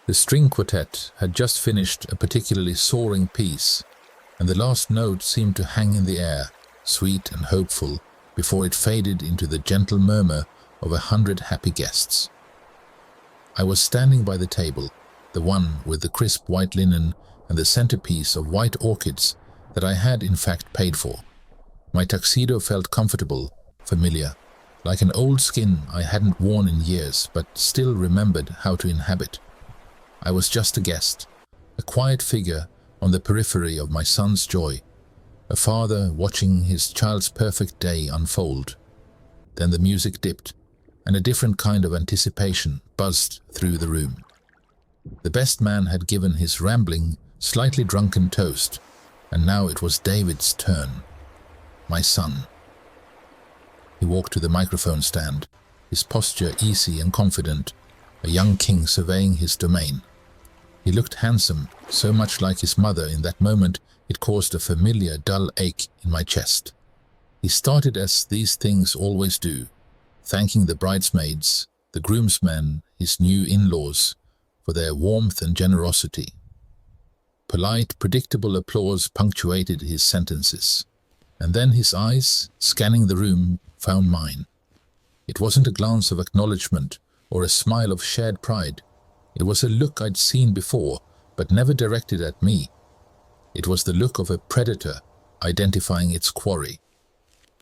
The string quartet had just finished a particularly soaring piece, and the last note seemed to hang in the air, sweet and hopeful, before it faded into the gentle murmur of 100 happy guests. I was standing by the table, the one with the crisp white linen and the centerpiece of white orchids that I had in fact paid for. My tuxedo felt comfortable, familiar, like an old skin I hadn't worn in years but still remembered how to inhabit. I was just a guest, a quiet figure on the periphery of my son's joy, a father watching his child's perfect day unfold. Then the music dipped, and a different kind of anticipation buzzed through the room. The best man had given his rambling, slightly drunken toast, and now it was David's turn. My son. He walked to the microphone stand, his posture easy and confident, a young king surveying his domain. He looked handsome, so much like his mother in that moment it caused a familiar dull ache in my chest. He started as these things always do, thanking the bridesmaids, the groomsmen, his new in-laws, for their warmth and generosity. Polite, predictable applause punctuated his sentences, and then his eyes, scanning the room, found mine. It wasn't a glance of acknowledgement or a smile of shared pride. It was a look I'd seen before, but never directed at me. It was the look of a predator identifying its quarry.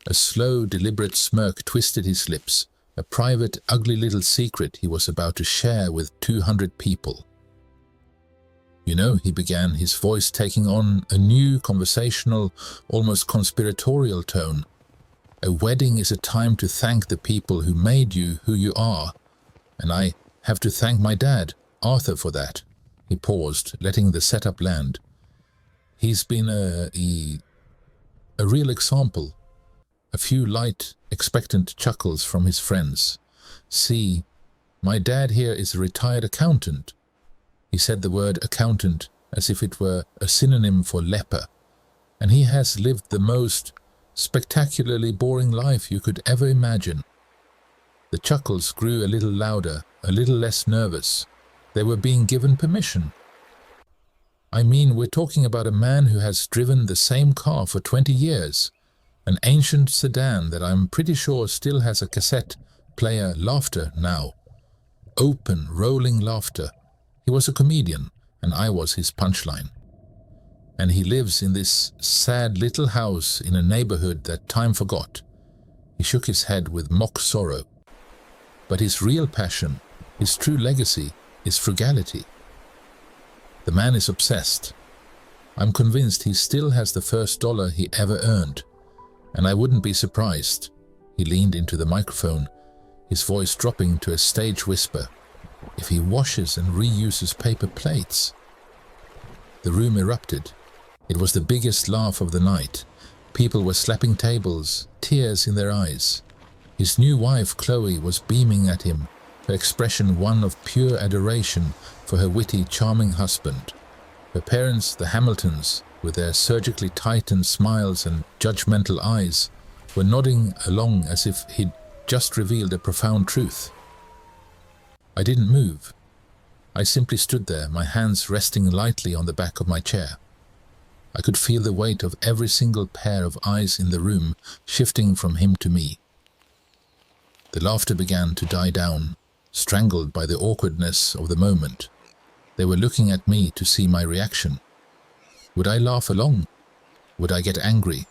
A slow, deliberate smirk twisted his lips, a private, ugly little secret he was about to share with 200 people. "You know," he began, his voice taking on a new, conversational, almost conspiratorial tone, "a wedding is a time to thank the people who made you who you are, and I have to thank my dad, Arthur, for that." He paused, letting the setup land. "He's been a real example." A few light, expectant chuckles from his friends. "See, my dad here is a retired accountant." He said the word accountant as if it were a synonym for leper, "and he has lived the most spectacularly boring life you could ever imagine." The chuckles grew a little louder, a little less nervous. They were being given permission. "I mean, we're talking about a man who has driven the same car for 20 years, an ancient sedan that I'm pretty sure still has a cassette player laughter now. Open, rolling laughter. He was a comedian, and I was his punchline. And he lives in this sad little house in a neighborhood that time forgot." He shook his head with mock sorrow. "But his real passion, his true legacy, is frugality. The man is obsessed. I'm convinced he still has the first dollar he ever earned. And I wouldn't be surprised." He leaned into the microphone, his voice dropping to a stage whisper, "if he washes and reuses paper plates." The room erupted. It was the biggest laugh of the night. People were slapping tables, tears in their eyes. His new wife, Chloe, was beaming at him, her expression one of pure adoration for her witty, charming husband. Her parents, the Hamiltons, with their surgically tightened smiles and judgmental eyes, were nodding along as if he'd just revealed a profound truth. I didn't move. I simply stood there, my hands resting lightly on the back of my chair. I could feel the weight of every single pair of eyes in the room shifting from him to me. The laughter began to die down, strangled by the awkwardness of the moment. They were looking at me to see my reaction. Would I laugh along? Would I get angry?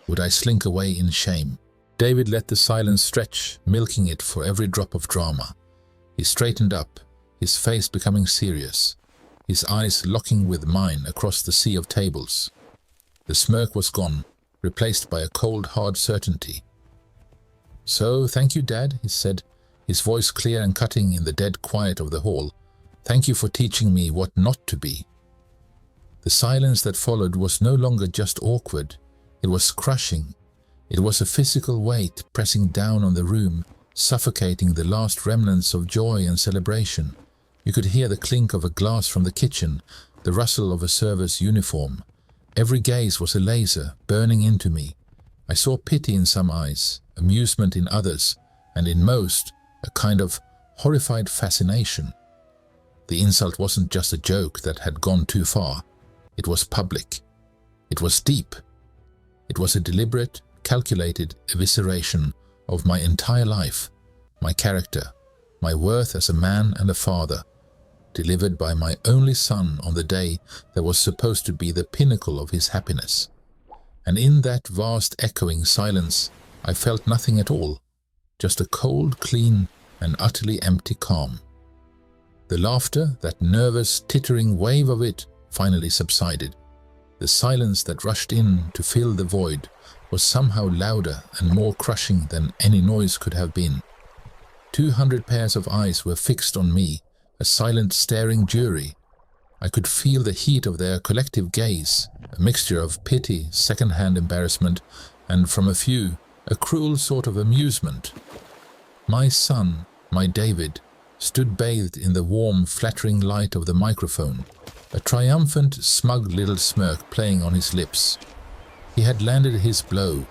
Would I slink away in shame? David let the silence stretch, milking it for every drop of drama. He straightened up, his face becoming serious, his eyes locking with mine across the sea of tables. The smirk was gone, replaced by a cold, hard certainty. "So, thank you, Dad," he said, his voice clear and cutting in the dead quiet of the hall. "Thank you for teaching me what not to be." The silence that followed was no longer just awkward. It was crushing. It was a physical weight pressing down on the room, suffocating the last remnants of joy and celebration. You could hear the clink of a glass from the kitchen, the rustle of a server's uniform. Every gaze was a laser, burning into me. I saw pity in some eyes, amusement in others, and in most, a kind of horrified fascination. The insult wasn't just a joke that had gone too far. It was public. It was deep. It was a deliberate, calculated evisceration of my entire life, my character, my worth as a man and a father, delivered by my only son on the day that was supposed to be the pinnacle of his happiness. And in that vast echoing silence, I felt nothing at all, just a cold, clean, and utterly empty calm. The laughter, that nervous, tittering wave of it, finally subsided. The silence that rushed in to fill the void was somehow louder and more crushing than any noise could have been. 200 pairs of eyes were fixed on me, a silent, staring jury. I could feel the heat of their collective gaze, a mixture of pity, second-hand embarrassment, and from a few, a cruel sort of amusement. My son, my David, stood bathed in the warm, flattering light of the microphone, a triumphant, smug little smirk playing on his lips. He had landed his blow.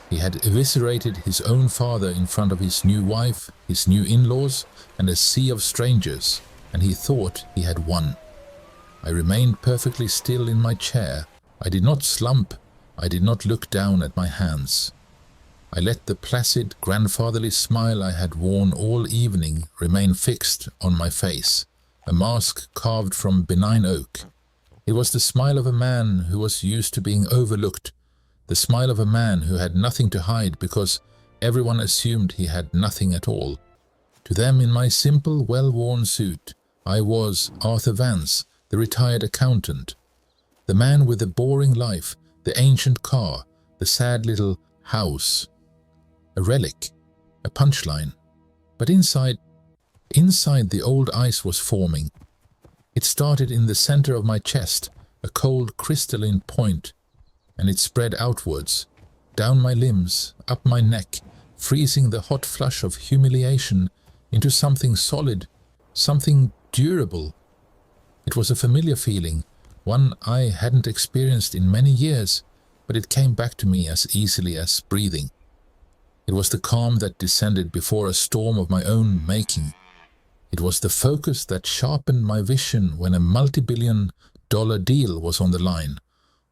He had eviscerated his own father in front of his new wife, his new in-laws, and a sea of strangers, and he thought he had won. I remained perfectly still in my chair. I did not slump. I did not look down at my hands. I let the placid, grandfatherly smile I had worn all evening remain fixed on my face, a mask carved from benign oak. It was the smile of a man who was used to being overlooked, the smile of a man who had nothing to hide because everyone assumed he had nothing at all. To them, in my simple, well-worn suit, I was Arthur Vance, the retired accountant, the man with the boring life, the ancient car, the sad little house. A relic, a punchline. But inside the old ice was forming. It started in the center of my chest, a cold crystalline point, and it spread outwards, down my limbs, up my neck, freezing the hot flush of humiliation into something solid, something durable. It was a familiar feeling, one I hadn't experienced in many years, but it came back to me as easily as breathing. It was the calm that descended before a storm of my own making. It was the focus that sharpened my vision when a multi-billion-dollar deal was on the line,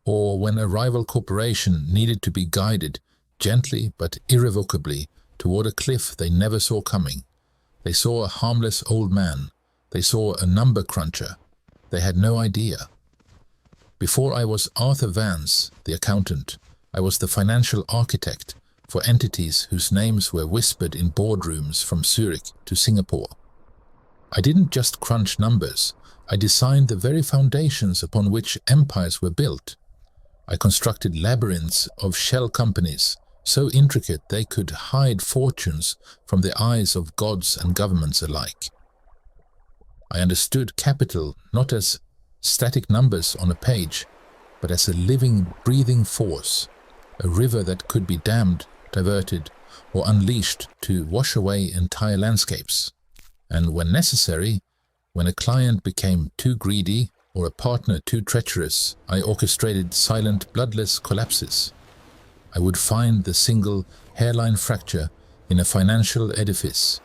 or when a rival corporation needed to be guided, gently but irrevocably, toward a cliff they never saw coming. They saw a harmless old man. They saw a number cruncher. They had no idea. Before I was Arthur Vance, the accountant, I was the financial architect for entities whose names were whispered in boardrooms from Zurich to Singapore. I didn't just crunch numbers. I designed the very foundations upon which empires were built. I constructed labyrinths of shell companies, so intricate they could hide fortunes from the eyes of gods and governments alike. I understood capital not as static numbers on a page, but as a living, breathing force, a river that could be dammed, diverted, or unleashed to wash away entire landscapes. And when necessary, when a client became too greedy or a partner too treacherous, I orchestrated silent, bloodless collapses. I would find the single hairline fracture in a financial edifice,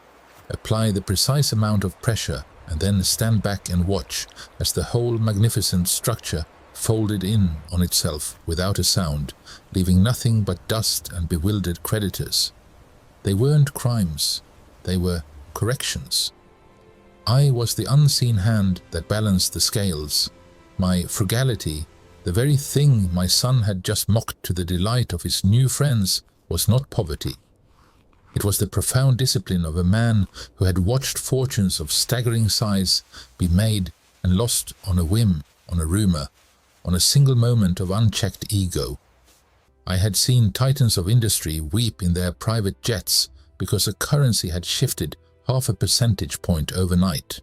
apply the precise amount of pressure, and then stand back and watch as the whole magnificent structure folded in on itself without a sound, leaving nothing but dust and bewildered creditors. They weren't crimes, they were corrections. I was the unseen hand that balanced the scales. My frugality, the very thing my son had just mocked to the delight of his new friends, was not poverty. It was the profound discipline of a man who had watched fortunes of staggering size be made and lost on a whim, on a rumor, on a single moment of unchecked ego. I had seen titans of industry weep in their private jets because a currency had shifted half a percentage point overnight.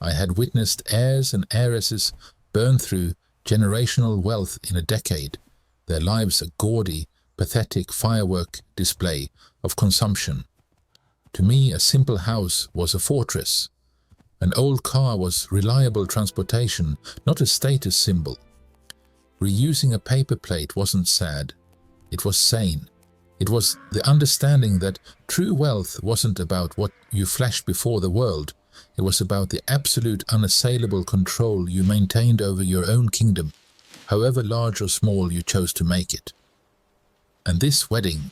I had witnessed heirs and heiresses burn through generational wealth in a decade, their lives a gaudy, pathetic firework display of consumption. To me, a simple house was a fortress. An old car was reliable transportation, not a status symbol. Reusing a paper plate wasn't sad. It was sane. It was the understanding that true wealth wasn't about what you flashed before the world. It was about the absolute unassailable control you maintained over your own kingdom, however large or small you chose to make it. And this wedding,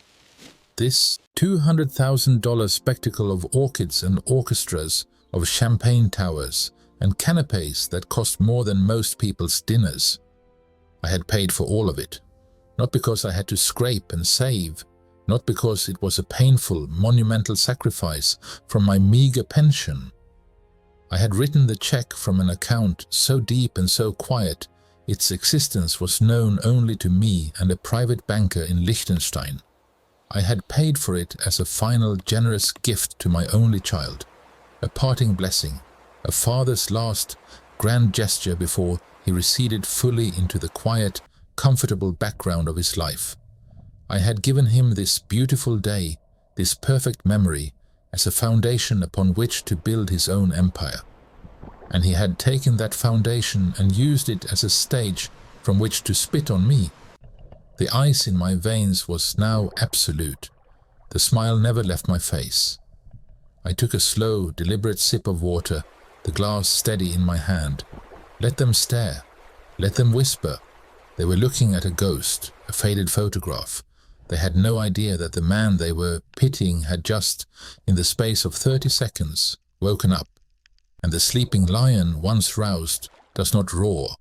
this $200,000 spectacle of orchids and orchestras, of champagne towers and canapes that cost more than most people's dinners. I had paid for all of it, not because I had to scrape and save, not because it was a painful, monumental sacrifice from my meager pension. I had written the check from an account so deep and so quiet, its existence was known only to me and a private banker in Liechtenstein. I had paid for it as a final generous gift to my only child, a parting blessing, a father's last grand gesture before he receded fully into the quiet, comfortable background of his life. I had given him this beautiful day, this perfect memory, as a foundation upon which to build his own empire. And he had taken that foundation and used it as a stage from which to spit on me. The ice in my veins was now absolute. The smile never left my face. I took a slow, deliberate sip of water, the glass steady in my hand. Let them stare. Let them whisper. They were looking at a ghost, a faded photograph. They had no idea that the man they were pitying had just, in the space of 30 seconds, woken up. And the sleeping lion, once roused, does not roar.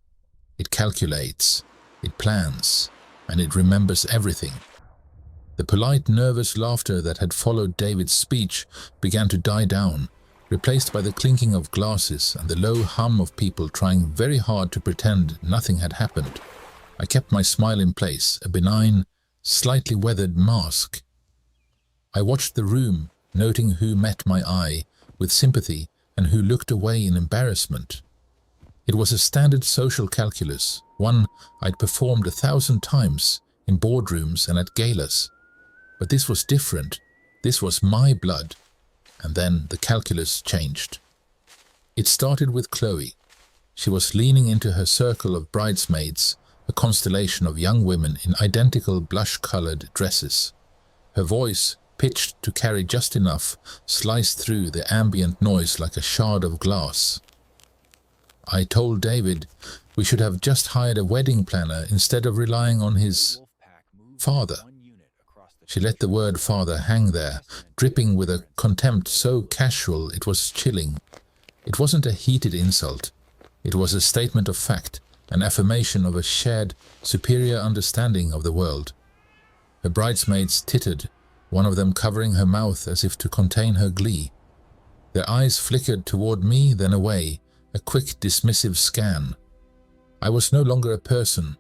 It calculates, it plans, and it remembers everything. The polite, nervous laughter that had followed David's speech began to die down, replaced by the clinking of glasses and the low hum of people trying very hard to pretend nothing had happened. I kept my smile in place, a benign, slightly weathered mask. I watched the room, noting who met my eye with sympathy and who looked away in embarrassment. It was a standard social calculus, one I'd performed 1,000 times in boardrooms and at galas. But this was different. This was my blood. And then the calculus changed. It started with Chloe. She was leaning into her circle of bridesmaids, a constellation of young women in identical blush-colored dresses. Her voice, pitched to carry just enough, sliced through the ambient noise like a shard of glass. I told David we should have just hired a wedding planner instead of relying on his father. She let the word father hang there, dripping with a contempt so casual it was chilling. It wasn't a heated insult. It was a statement of fact, an affirmation of a shared, superior understanding of the world. Her bridesmaids tittered, one of them covering her mouth as if to contain her glee. Their eyes flickered toward me, then away, a quick, dismissive scan. I was no longer a person.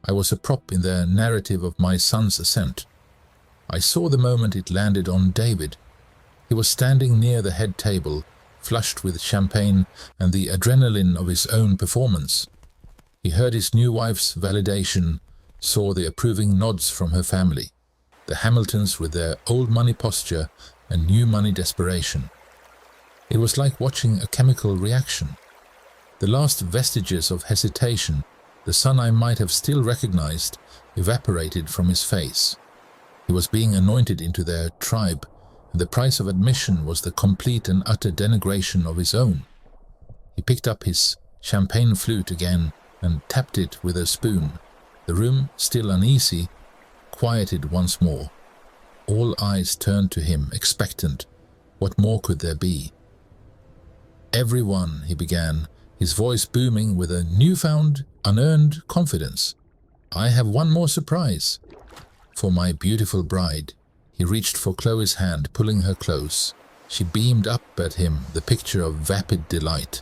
I was a prop in their narrative of my son's ascent. I saw the moment it landed on David. He was standing near the head table, flushed with champagne and the adrenaline of his own performance. He heard his new wife's validation, saw the approving nods from her family, the Hamiltons with their old money posture and new money desperation. It was like watching a chemical reaction. The last vestiges of hesitation, the son I might have still recognized, evaporated from his face. He was being anointed into their tribe, and the price of admission was the complete and utter denigration of his own. He picked up his champagne flute again and tapped it with a spoon. The room, still uneasy, quieted once more. All eyes turned to him, expectant. What more could there be? "Everyone," he began, his voice booming with a newfound, unearned confidence. "I have one more surprise. For my beautiful bride." He reached for Chloe's hand, pulling her close. She beamed up at him, the picture of vapid delight.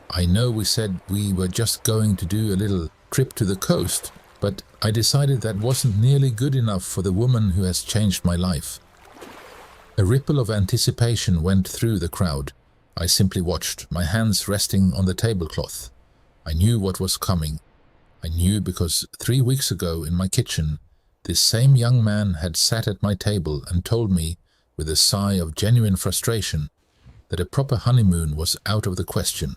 "I know we said we were just going to do a little trip to the coast, but I decided that wasn't nearly good enough for the woman who has changed my life." A ripple of anticipation went through the crowd. I simply watched, my hands resting on the tablecloth. I knew what was coming. I knew because 3 weeks ago in my kitchen, this same young man had sat at my table and told me, with a sigh of genuine frustration, that a proper honeymoon was out of the question.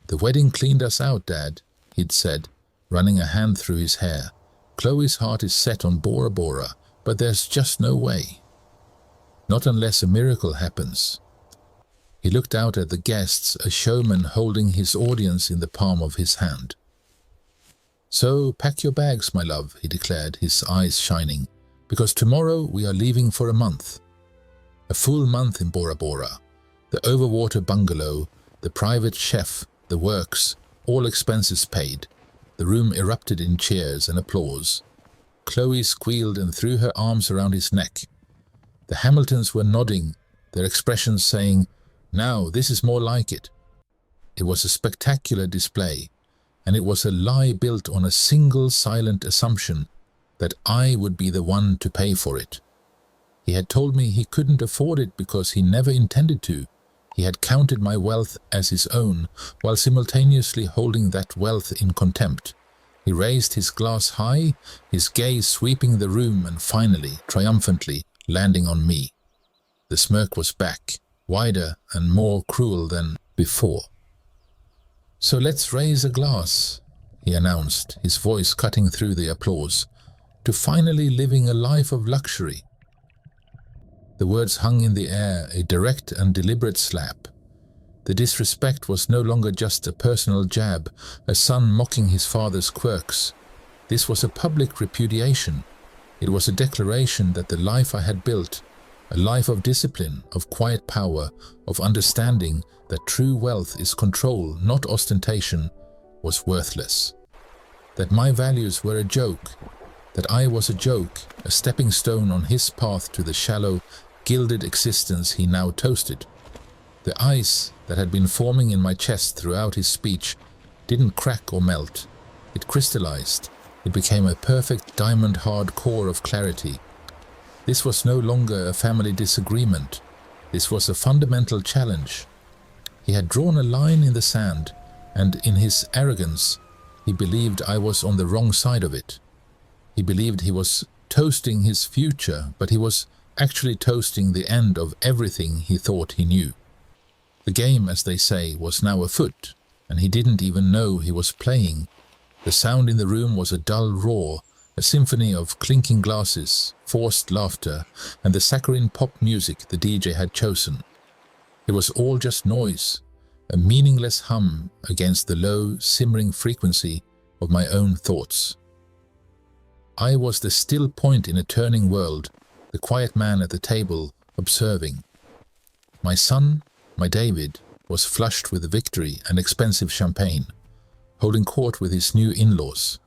"The wedding cleaned us out, Dad," he'd said, running a hand through his hair. "Chloe's heart is set on Bora Bora, but there's just no way. Not unless a miracle happens." He looked out at the guests, a showman holding his audience in the palm of his hand. "So pack your bags, my love," he declared, his eyes shining, "because tomorrow we are leaving for a month. A full month in Bora Bora. The overwater bungalow, the private chef, the works, all expenses paid." The room erupted in cheers and applause. Chloe squealed and threw her arms around his neck. The Hamiltons were nodding, their expressions saying, "Now, this is more like it." It was a spectacular display, and it was a lie built on a single silent assumption that I would be the one to pay for it. He had told me he couldn't afford it because he never intended to. He had counted my wealth as his own, while simultaneously holding that wealth in contempt. He raised his glass high, his gaze sweeping the room and finally, triumphantly, landing on me. The smirk was back, wider and more cruel than before. "So let's raise a glass," he announced, his voice cutting through the applause, "to finally living a life of luxury." The words hung in the air, a direct and deliberate slap. The disrespect was no longer just a personal jab, a son mocking his father's quirks. This was a public repudiation. It was a declaration that the life I had built, a life of discipline, of quiet power, of understanding that true wealth is control, not ostentation, was worthless. That my values were a joke, that I was a joke, a stepping stone on his path to the shallow, gilded existence he now toasted. The ice that had been forming in my chest throughout his speech didn't crack or melt. It crystallized. It became a perfect diamond-hard core of clarity. This was no longer a family disagreement. This was a fundamental challenge. He had drawn a line in the sand, and in his arrogance, he believed I was on the wrong side of it. He believed he was toasting his future, but he was actually toasting the end of everything he thought he knew. The game, as they say, was now afoot, and he didn't even know he was playing. The sound in the room was a dull roar, a symphony of clinking glasses, forced laughter, and the saccharine pop music the DJ had chosen. It was all just noise, a meaningless hum against the low, simmering frequency of my own thoughts. I was the still point in a turning world, the quiet man at the table, observing. My son, my David, was flushed with victory and expensive champagne, holding court with his new in-laws.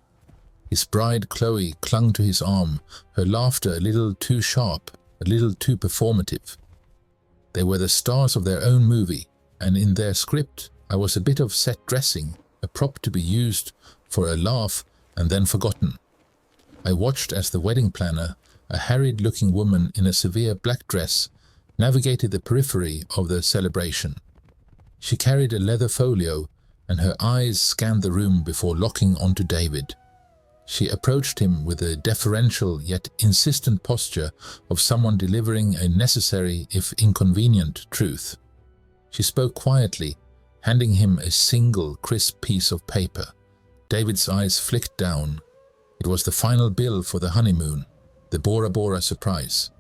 His bride Chloe clung to his arm, her laughter a little too sharp, a little too performative. They were the stars of their own movie, and in their script I was a bit of set dressing, a prop to be used for a laugh and then forgotten. I watched as the wedding planner, a harried-looking woman in a severe black dress, navigated the periphery of the celebration. She carried a leather folio, and her eyes scanned the room before locking onto David. She approached him with a deferential yet insistent posture of someone delivering a necessary, if inconvenient, truth. She spoke quietly, handing him a single, crisp piece of paper. David's eyes flicked down. It was the final bill for the honeymoon, the Bora Bora surprise.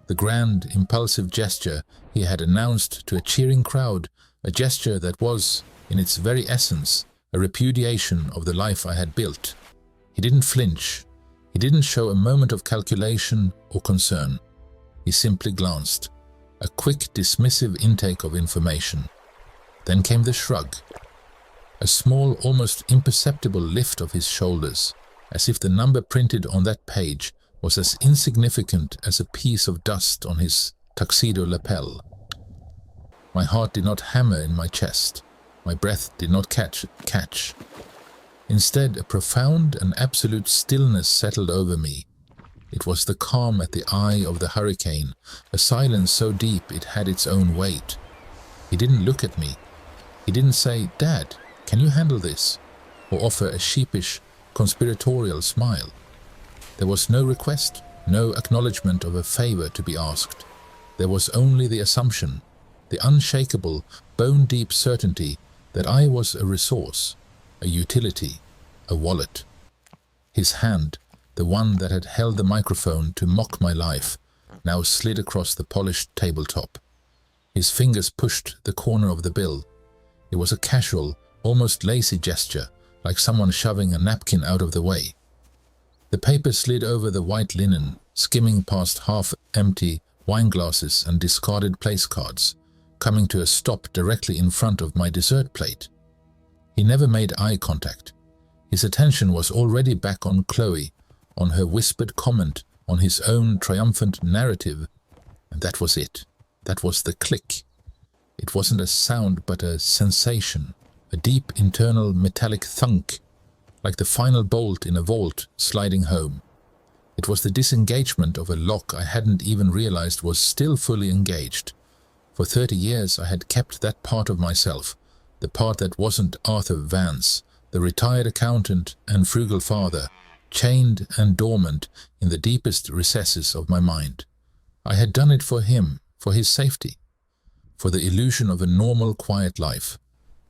The grand, impulsive gesture he had announced to a cheering crowd, a gesture that was, in its very essence, a repudiation of the life I had built. He didn't flinch. He didn't show a moment of calculation or concern. He simply glanced, a quick, dismissive intake of information. Then came the shrug, a small, almost imperceptible lift of his shoulders, as if the number printed on that page was as insignificant as a piece of dust on his tuxedo lapel. My heart did not hammer in my chest. My breath did not catch. Instead, a profound and absolute stillness settled over me. It was the calm at the eye of the hurricane, a silence so deep it had its own weight. He didn't look at me. He didn't say, "Dad, can you handle this?" or offer a sheepish, conspiratorial smile. There was no request, no acknowledgement of a favor to be asked. There was only the assumption, the unshakable, bone-deep certainty that I was a resource, a utility, a wallet. His hand, the one that had held the microphone to mock my life, now slid across the polished tabletop. His fingers pushed the corner of the bill. It was a casual, almost lazy gesture, like someone shoving a napkin out of the way. The paper slid over the white linen, skimming past half-empty wine glasses and discarded place cards, coming to a stop directly in front of my dessert plate. He never made eye contact. His attention was already back on Chloe, on her whispered comment, on his own triumphant narrative, and that was it. That was the click. It wasn't a sound but a sensation, a deep internal metallic thunk, like the final bolt in a vault sliding home. It was the disengagement of a lock I hadn't even realized was still fully engaged. For 30 years I had kept that part of myself, the part that wasn't Arthur Vance, the retired accountant and frugal father, chained and dormant in the deepest recesses of my mind. I had done it for him, for his safety, for the illusion of a normal, quiet life.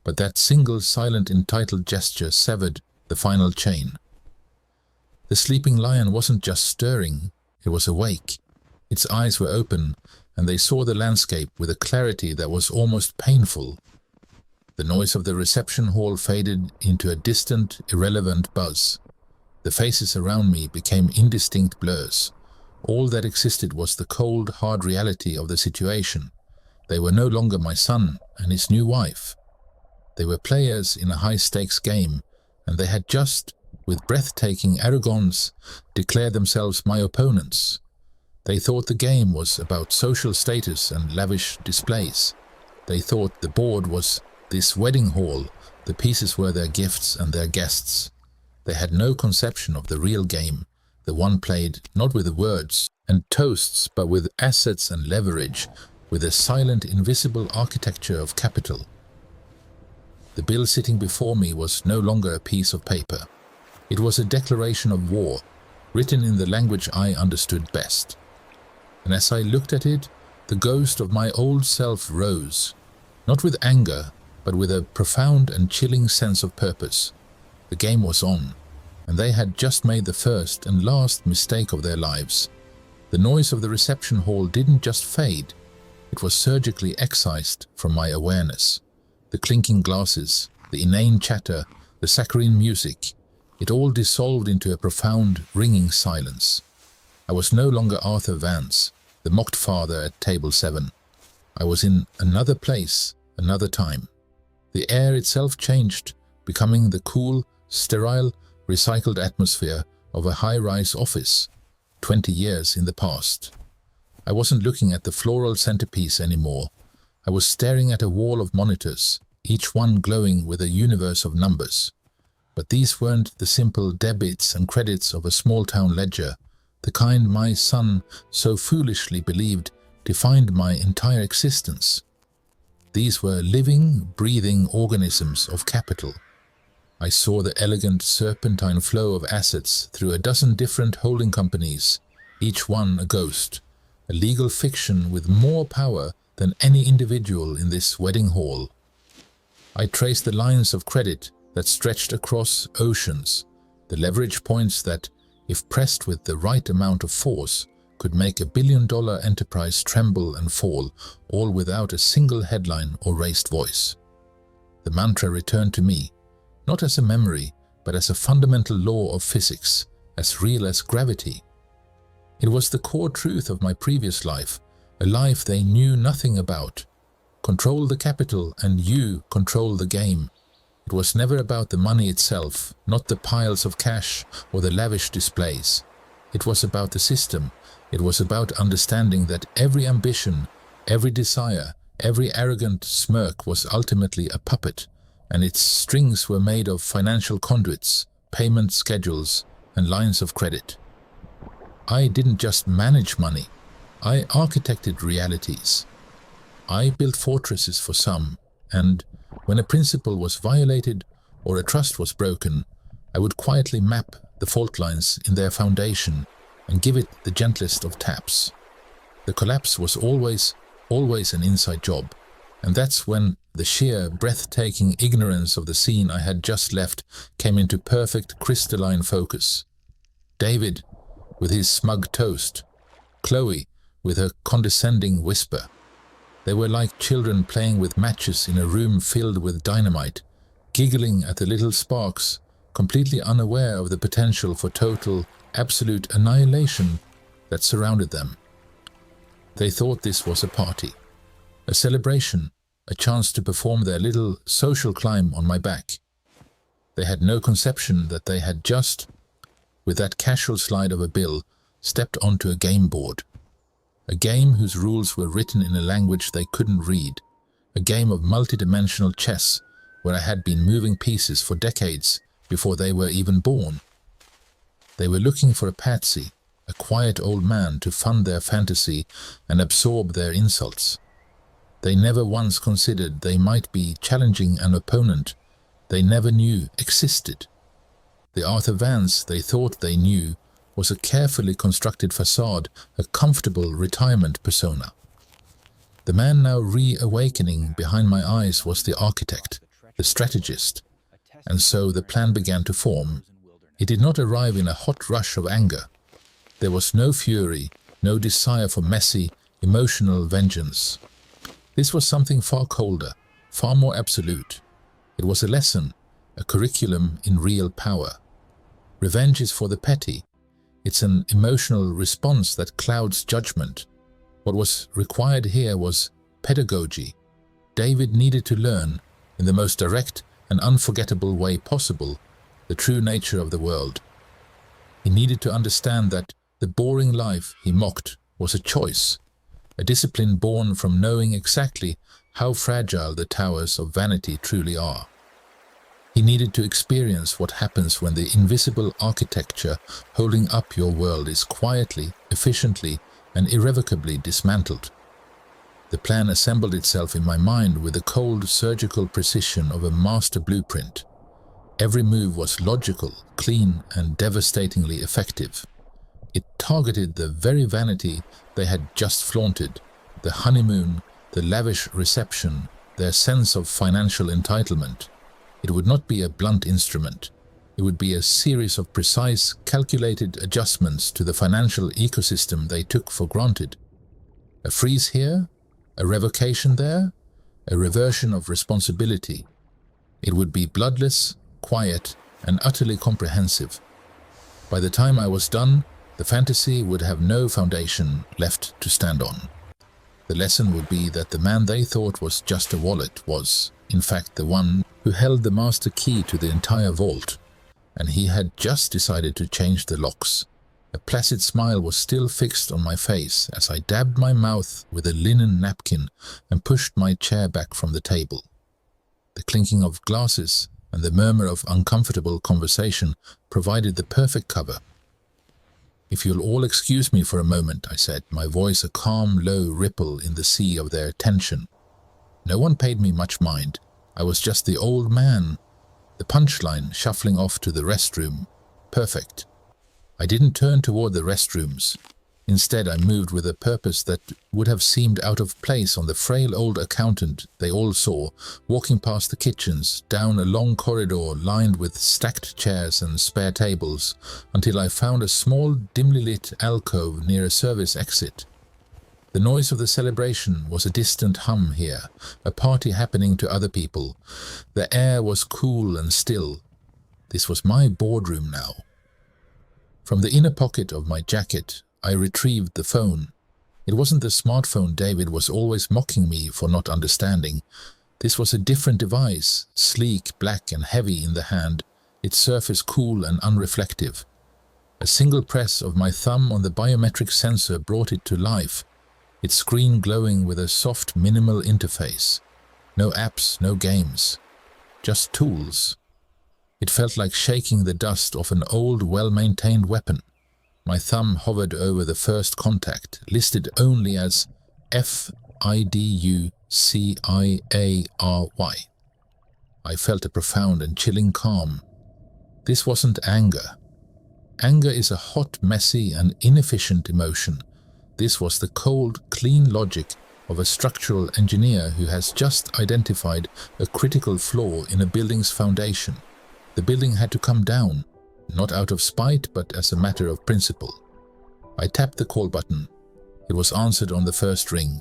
But that single, silent, entitled gesture severed the final chain. The sleeping lion wasn't just stirring, it was awake. Its eyes were open, and they saw the landscape with a clarity that was almost painful. The noise of the reception hall faded into a distant, irrelevant buzz. The faces around me became indistinct blurs. All that existed was the cold, hard reality of the situation. They were no longer my son and his new wife. They were players in a high-stakes game, and they had just, with breathtaking arrogance, declared themselves my opponents. They thought the game was about social status and lavish displays. They thought the board was this wedding hall, the pieces were their gifts and their guests. They had no conception of the real game, the one played not with words and toasts but with assets and leverage, with a silent, invisible architecture of capital. The bill sitting before me was no longer a piece of paper. It was a declaration of war, written in the language I understood best. And as I looked at it, the ghost of my old self rose, not with anger, but with a profound and chilling sense of purpose. The game was on, and they had just made the first and last mistake of their lives. The noise of the reception hall didn't just fade, it was surgically excised from my awareness. The clinking glasses, the inane chatter, the saccharine music, it all dissolved into a profound, ringing silence. I was no longer Arthur Vance, the mocked father at table 7. I was in another place, another time. The air itself changed, becoming the cool, sterile, recycled atmosphere of a high-rise office, 20 years in the past. I wasn't looking at the floral centerpiece anymore. I was staring at a wall of monitors, each one glowing with a universe of numbers. But these weren't the simple debits and credits of a small-town ledger, the kind my son so foolishly believed defined my entire existence. These were living, breathing organisms of capital. I saw the elegant serpentine flow of assets through a dozen different holding companies, each one a ghost, a legal fiction with more power than any individual in this wedding hall. I traced the lines of credit that stretched across oceans, the leverage points that, if pressed with the right amount of force, could make a billion-dollar enterprise tremble and fall, all without a single headline or raised voice. The mantra returned to me, not as a memory, but as a fundamental law of physics, as real as gravity. It was the core truth of my previous life, a life they knew nothing about. Control the capital and you control the game. It was never about the money itself, not the piles of cash or the lavish displays. It was about the system. It was about understanding that every ambition, every desire, every arrogant smirk was ultimately a puppet, and its strings were made of financial conduits, payment schedules, and lines of credit. I didn't just manage money. I architected realities. I built fortresses for some, and when a principle was violated or a trust was broken, I would quietly map the fault lines in their foundation and give it the gentlest of taps. The collapse was always an inside job, and that's when the sheer, breathtaking ignorance of the scene I had just left came into perfect crystalline focus. David, with his smug toast, Chloe, with her condescending whisper. They were like children playing with matches in a room filled with dynamite, giggling at the little sparks, completely unaware of the potential for total, absolute annihilation that surrounded them. They thought this was a party, a celebration, a chance to perform their little social climb on my back. They had no conception that they had just, with that casual slide of a bill, stepped onto a game board. A game whose rules were written in a language they couldn't read. A game of multidimensional chess where I had been moving pieces for decades before they were even born. They were looking for a patsy, a quiet old man to fund their fantasy and absorb their insults. They never once considered they might be challenging an opponent they never knew existed. The Arthur Vance they thought they knew was a carefully constructed facade, a comfortable retirement persona. The man now reawakening behind my eyes was the architect, the strategist, and so the plan began to form. It did not arrive in a hot rush of anger. There was no fury, no desire for messy, emotional vengeance. This was something far colder, far more absolute. It was a lesson, a curriculum in real power. Revenge is for the petty. It's an emotional response that clouds judgment. What was required here was pedagogy. David needed to learn, in the most direct and unforgettable way possible, the true nature of the world. He needed to understand that the boring life he mocked was a choice, a discipline born from knowing exactly how fragile the towers of vanity truly are. He needed to experience what happens when the invisible architecture holding up your world is quietly, efficiently, and irrevocably dismantled. The plan assembled itself in my mind with the cold, surgical precision of a master blueprint. Every move was logical, clean, and devastatingly effective. It targeted the very vanity they had just flaunted, the honeymoon, the lavish reception, their sense of financial entitlement. It would not be a blunt instrument. It would be a series of precise, calculated adjustments to the financial ecosystem they took for granted. A freeze here, a revocation there, a reversion of responsibility. It would be bloodless, quiet, and utterly comprehensive. By the time I was done, the fantasy would have no foundation left to stand on. The lesson would be that the man they thought was just a wallet was, in fact, the one who held the master key to the entire vault, and he had just decided to change the locks. A placid smile was still fixed on my face as I dabbed my mouth with a linen napkin and pushed my chair back from the table. The clinking of glasses and the murmur of uncomfortable conversation provided the perfect cover. "If you'll all excuse me for a moment," I said, my voice a calm, low ripple in the sea of their tension. No one paid me much mind. I was just the old man. The punchline shuffling off to the restroom. Perfect. I didn't turn toward the restrooms. Instead, I moved with a purpose that would have seemed out of place on the frail old accountant they all saw, walking past the kitchens, down a long corridor lined with stacked chairs and spare tables, until I found a small, dimly lit alcove near a service exit. The noise of the celebration was a distant hum here, a party happening to other people. The air was cool and still. This was my boardroom now. From the inner pocket of my jacket, I retrieved the phone. It wasn't the smartphone David was always mocking me for not understanding. This was a different device, sleek, black and heavy in the hand, its surface cool and unreflective. A single press of my thumb on the biometric sensor brought it to life, its screen glowing with a soft, minimal interface. No apps, no games, just tools. It felt like shaking the dust off an old, well-maintained weapon. My thumb hovered over the first contact, listed only as FIDUCIARY. I felt a profound and chilling calm. This wasn't anger. Anger is a hot, messy, and inefficient emotion. This was the cold, clean logic of a structural engineer who has just identified a critical flaw in a building's foundation. The building had to come down, not out of spite, but as a matter of principle. I tapped the call button. It was answered on the first ring.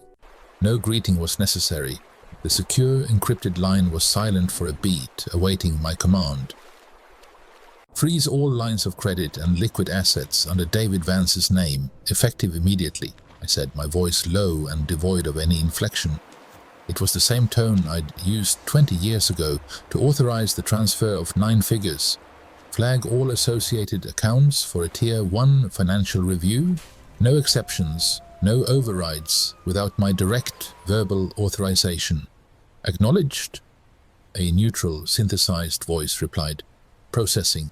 No greeting was necessary. The secure, encrypted line was silent for a beat, awaiting my command. Freeze all lines of credit and liquid assets under David Vance's name, effective immediately, I said, my voice low and devoid of any inflection. It was the same tone I'd used 20 years ago to authorize the transfer of 9 figures. Flag all associated accounts for a Tier 1 financial review. No exceptions, no overrides, without my direct verbal authorization. Acknowledged? A neutral, synthesized voice replied. Processing.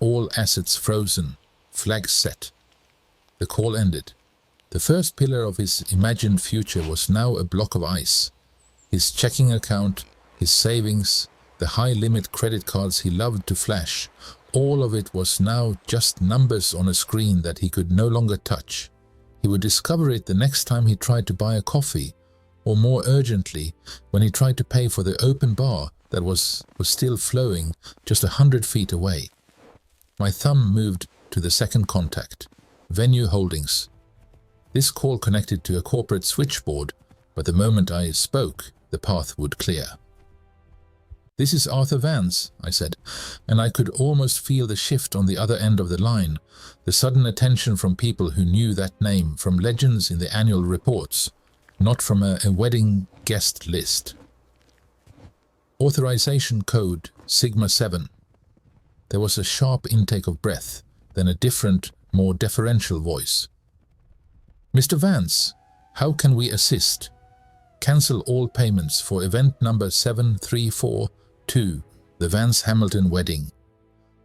All assets frozen. Flags set. The call ended. The first pillar of his imagined future was now a block of ice. His checking account, his savings, the high-limit credit cards he loved to flash, all of it was now just numbers on a screen that he could no longer touch. He would discover it the next time he tried to buy a coffee, or more urgently, when he tried to pay for the open bar that was still flowing just 100 feet away. My thumb moved to the second contact, Venue Holdings. This call connected to a corporate switchboard, but the moment I spoke, the path would clear. "This is Arthur Vance," I said, and I could almost feel the shift on the other end of the line, the sudden attention from people who knew that name from legends in the annual reports, not from a wedding guest list. Authorization code Sigma 7. There was a sharp intake of breath, then a different, more deferential voice. "Mr. Vance, how can we assist? Cancel all payments for event number 7342, the Vance Hamilton wedding.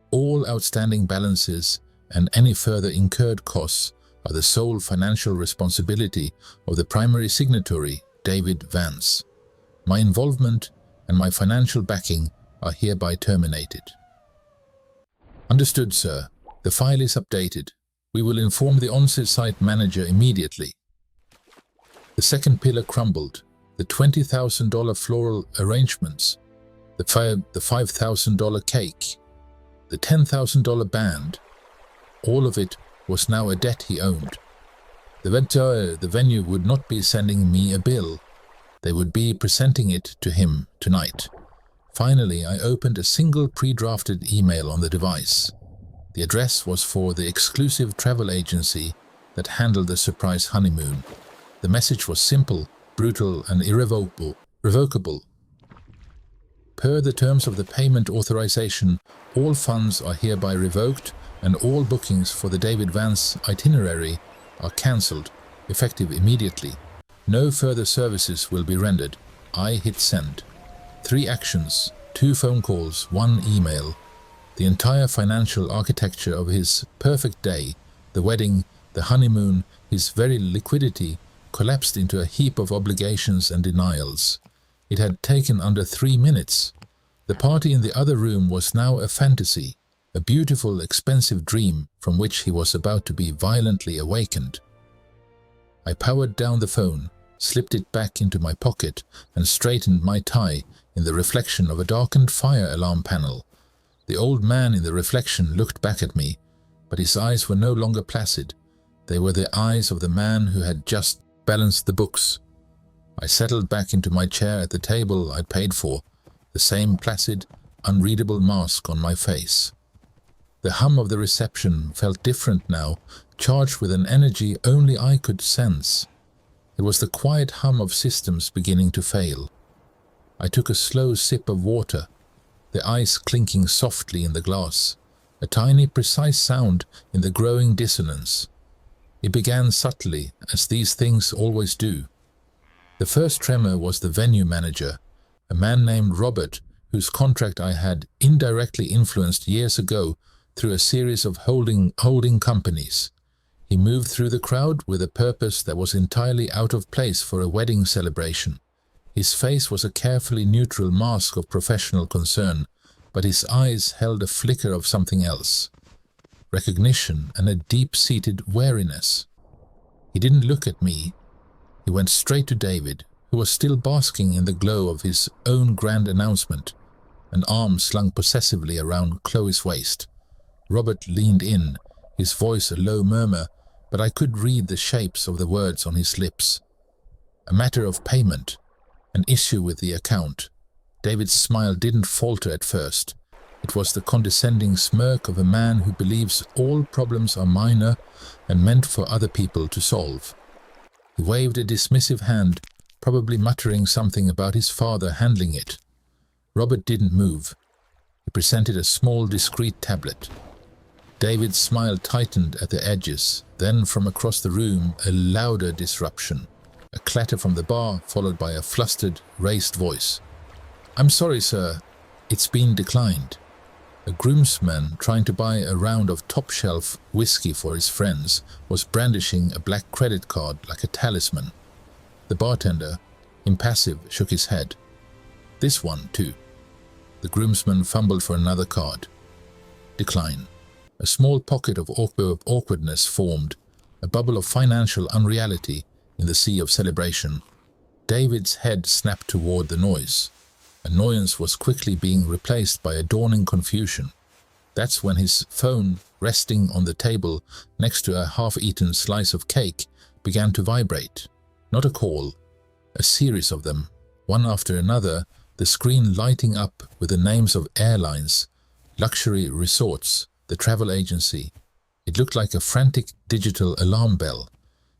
All outstanding balances and any further incurred costs are the sole financial responsibility of the primary signatory, David Vance. My involvement and my financial backing are hereby terminated." "Understood, sir. The file is updated. We will inform the on-site manager immediately." The second pillar crumbled. The $20,000 floral arrangements, the $5,000 cake, the $10,000 band, all of it was now a debt he owed. The venue would not be sending me a bill. They would be presenting it to him tonight. Finally, I opened a single pre-drafted email on the device. The address was for the exclusive travel agency that handled the surprise honeymoon. The message was simple, brutal, and irrevocable. Per the terms of the payment authorization, all funds are hereby revoked and all bookings for the David Vance itinerary are cancelled, effective immediately. No further services will be rendered. I hit send. 3 actions, 2 phone calls, 1 email. The entire financial architecture of his perfect day, the wedding, the honeymoon, his very liquidity, collapsed into a heap of obligations and denials. It had taken under 3 minutes. The party in the other room was now a fantasy, a beautiful, expensive dream from which he was about to be violently awakened. I powered down the phone, slipped it back into my pocket, and straightened my tie in the reflection of a darkened fire alarm panel. The old man in the reflection looked back at me, but his eyes were no longer placid. They were the eyes of the man who had just balanced the books. I settled back into my chair at the table I'd paid for, the same placid, unreadable mask on my face. The hum of the reception felt different now, charged with an energy only I could sense. It was the quiet hum of systems beginning to fail. I took a slow sip of water, the ice clinking softly in the glass, a tiny, precise sound in the growing dissonance. It began subtly, as these things always do. The first tremor was the venue manager, a man named Robert, whose contract I had indirectly influenced years ago through a series of holding companies. He moved through the crowd with a purpose that was entirely out of place for a wedding celebration. His face was a carefully neutral mask of professional concern, but his eyes held a flicker of something else. Recognition and a deep-seated wariness. He didn't look at me. He went straight to David, who was still basking in the glow of his own grand announcement, an arm slung possessively around Chloe's waist. Robert leaned in, his voice a low murmur, but I could read the shapes of the words on his lips. A matter of payment. An issue with the account. David's smile didn't falter at first. It was the condescending smirk of a man who believes all problems are minor and meant for other people to solve. He waved a dismissive hand, probably muttering something about his father handling it. Robert didn't move. He presented a small, discreet tablet. David's smile tightened at the edges. Then from across the room, a louder disruption. A clatter from the bar, followed by a flustered, raised voice. "I'm sorry, sir. It's been declined." A groomsman trying to buy a round of top-shelf whiskey for his friends was brandishing a black credit card like a talisman. The bartender, impassive, shook his head. "This one, too." The groomsman fumbled for another card. Decline. A small pocket of awkwardness formed, a bubble of financial unreality in the sea of celebration. David's head snapped toward the noise. Annoyance was quickly being replaced by a dawning confusion. That's when his phone, resting on the table next to a half-eaten slice of cake, began to vibrate. Not a call, a series of them, one after another, the screen lighting up with the names of airlines, luxury resorts, the travel agency. It looked like a frantic digital alarm bell.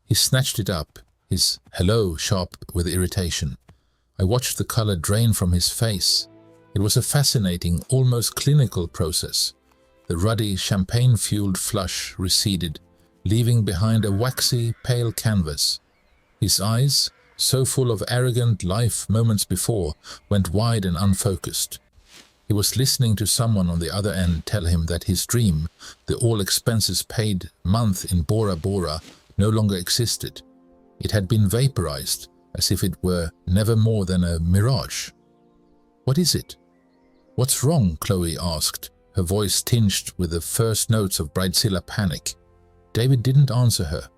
He snatched it up, his hello sharp with irritation. I watched the color drain from his face. It was a fascinating, almost clinical process. The ruddy, champagne-fueled flush receded, leaving behind a waxy, pale canvas. His eyes, so full of arrogant life moments before, went wide and unfocused. He was listening to someone on the other end tell him that his dream, the all-expenses-paid month in Bora Bora, no longer existed. It had been vaporized, as if it were never more than a mirage. "What is it?" "What's wrong?" Chloe asked, her voice tinged with the first notes of bridezilla panic. David didn't answer her.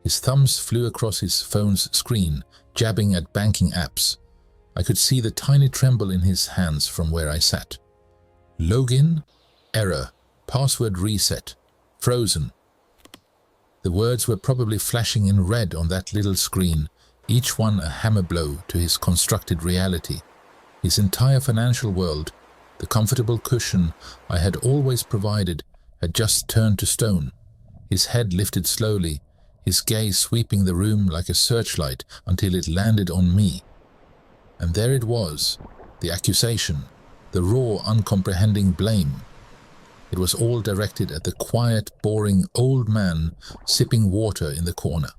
His thumbs flew across his phone's screen, jabbing at banking apps. I could see the tiny tremble in his hands from where I sat. "Login? Error. Password reset. Frozen." The words were probably flashing in red on that little screen, each one a hammer blow to his constructed reality. His entire financial world, the comfortable cushion I had always provided, had just turned to stone. His head lifted slowly, his gaze sweeping the room like a searchlight until it landed on me. And there it was, the accusation, the raw, uncomprehending blame. It was all directed at the quiet, boring old man sipping water in the corner.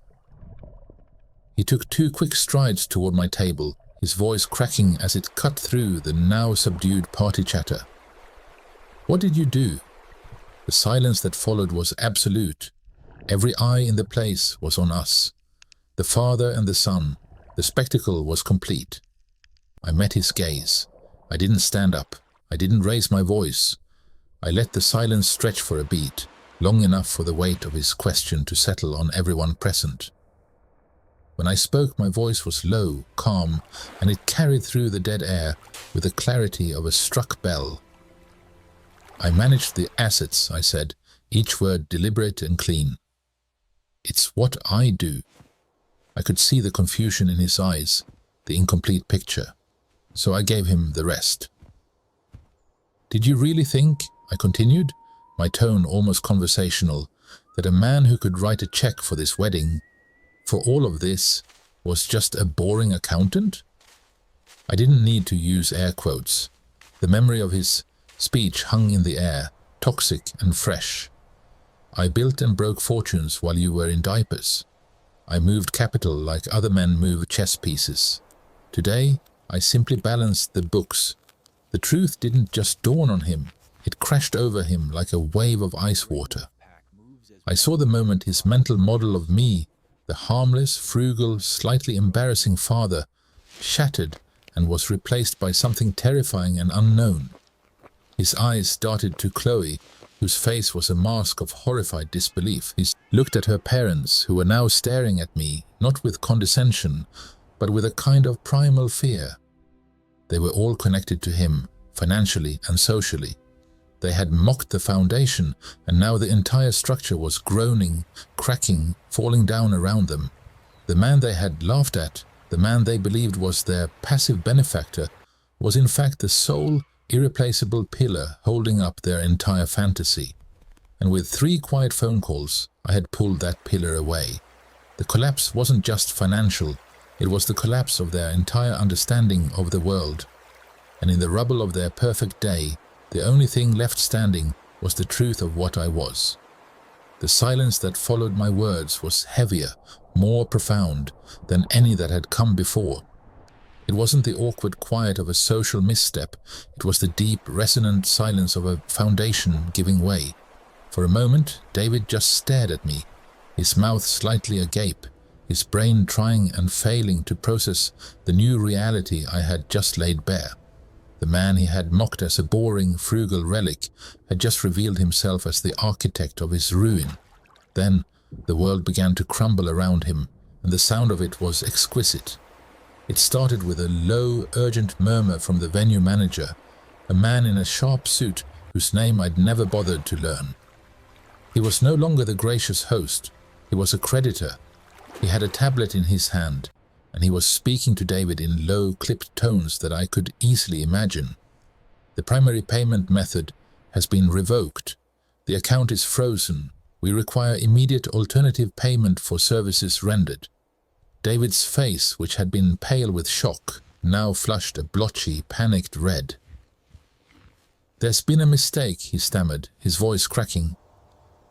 He took 2 quick strides toward my table, his voice cracking as it cut through the now subdued party chatter. "What did you do?" The silence that followed was absolute. Every eye in the place was on us. The father and the son. The spectacle was complete. I met his gaze. I didn't stand up. I didn't raise my voice. I let the silence stretch for a beat, long enough for the weight of his question to settle on everyone present. When I spoke, my voice was low, calm, and it carried through the dead air with the clarity of a struck bell. "I managed the assets," I said, each word deliberate and clean. "It's what I do." I could see the confusion in his eyes, the incomplete picture, so I gave him the rest. "Did you really think," I continued, my tone almost conversational, "that a man who could write a check for this wedding, for all of this, was just a boring accountant?" I didn't need to use air quotes. The memory of his speech hung in the air, toxic and fresh. "I built and broke fortunes while you were in diapers. I moved capital like other men move chess pieces. Today, I simply balanced the books." The truth didn't just dawn on him. It crashed over him like a wave of ice water. I saw the moment his mental model of me, the harmless, frugal, slightly embarrassing father, shattered and was replaced by something terrifying and unknown. His eyes darted to Chloe, whose face was a mask of horrified disbelief. He looked at her parents, who were now staring at me, not with condescension, but with a kind of primal fear. They were all connected to him, financially and socially. They had mocked the foundation, and now the entire structure was groaning, cracking, falling down around them. The man they had laughed at, The man they believed was their passive benefactor was in fact the sole, irreplaceable pillar holding up their entire fantasy. And with 3 quiet phone calls, I had pulled that pillar away. The collapse wasn't just financial, it was the collapse of their entire understanding of the world. And in the rubble of their perfect day, the only thing left standing was the truth of what I was. The silence that followed my words was heavier, more profound than any that had come before. It wasn't the awkward quiet of a social misstep, it was the deep, resonant silence of a foundation giving way. For a moment, David just stared at me, his mouth slightly agape, his brain trying and failing to process the new reality I had just laid bare. The man he had mocked as a boring, frugal relic had just revealed himself as the architect of his ruin. Then, the world began to crumble around him, and the sound of it was exquisite. It started with a low, urgent murmur from the venue manager, a man in a sharp suit whose name I'd never bothered to learn. He was no longer the gracious host, he was a creditor. He had a tablet in his hand, and he was speaking to David in low, clipped tones that I could easily imagine. The primary payment method has been revoked. The account is frozen. We require immediate alternative payment for services rendered. David's face, which had been pale with shock, now flushed a blotchy, panicked red. "There's been a mistake," he stammered, his voice cracking.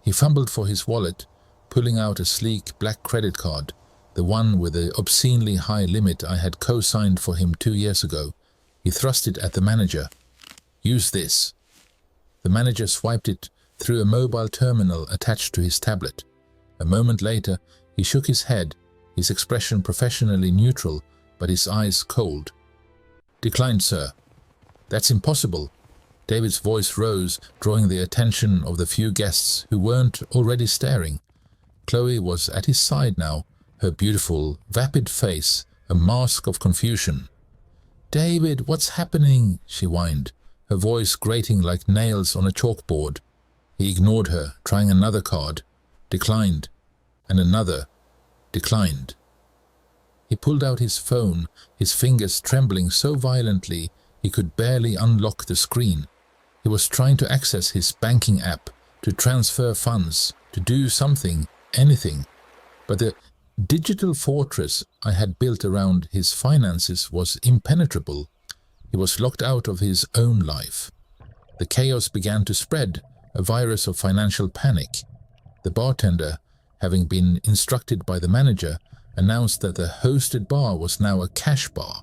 He fumbled for his wallet, pulling out a sleek black credit card, the one with the obscenely high limit I had co-signed for him 2 years ago. He thrust it at the manager. "Use this." The manager swiped it through a mobile terminal attached to his tablet. A moment later, he shook his head, his expression professionally neutral, but his eyes cold. "Declined, sir." "That's impossible." David's voice rose, drawing the attention of the few guests who weren't already staring. Chloe was at his side now, her beautiful, vapid face a mask of confusion. "David, what's happening?" she whined, her voice grating like nails on a chalkboard. He ignored her, trying another card. Declined. And another. Declined. He pulled out his phone, his fingers trembling so violently he could barely unlock the screen. He was trying to access his banking app, to transfer funds, to do something, anything. But the digital fortress I had built around his finances was impenetrable. He was locked out of his own life. The chaos began to spread, a virus of financial panic. The bartender, having been instructed by the manager, announced that the hosted bar was now a cash bar.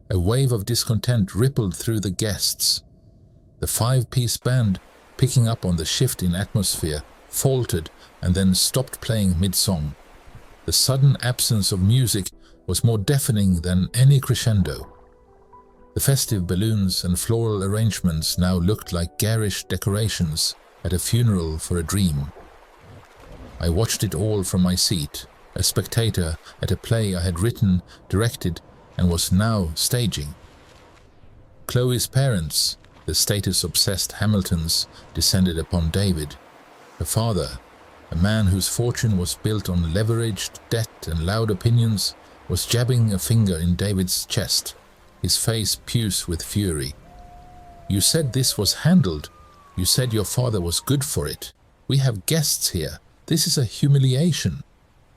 A wave of discontent rippled through the guests. The 5-piece band, picking up on the shift in atmosphere, faltered and then stopped playing mid-song. The sudden absence of music was more deafening than any crescendo. The festive balloons and floral arrangements now looked like garish decorations at a funeral for a dream. I watched it all from my seat, a spectator at a play I had written, directed, and was now staging. Chloe's parents, the status-obsessed Hamiltons, descended upon David. Her father, a man whose fortune was built on leveraged debt and loud opinions, was jabbing a finger in David's chest, his face puce with fury. "You said this was handled. You said your father was good for it. We have guests here. This is a humiliation."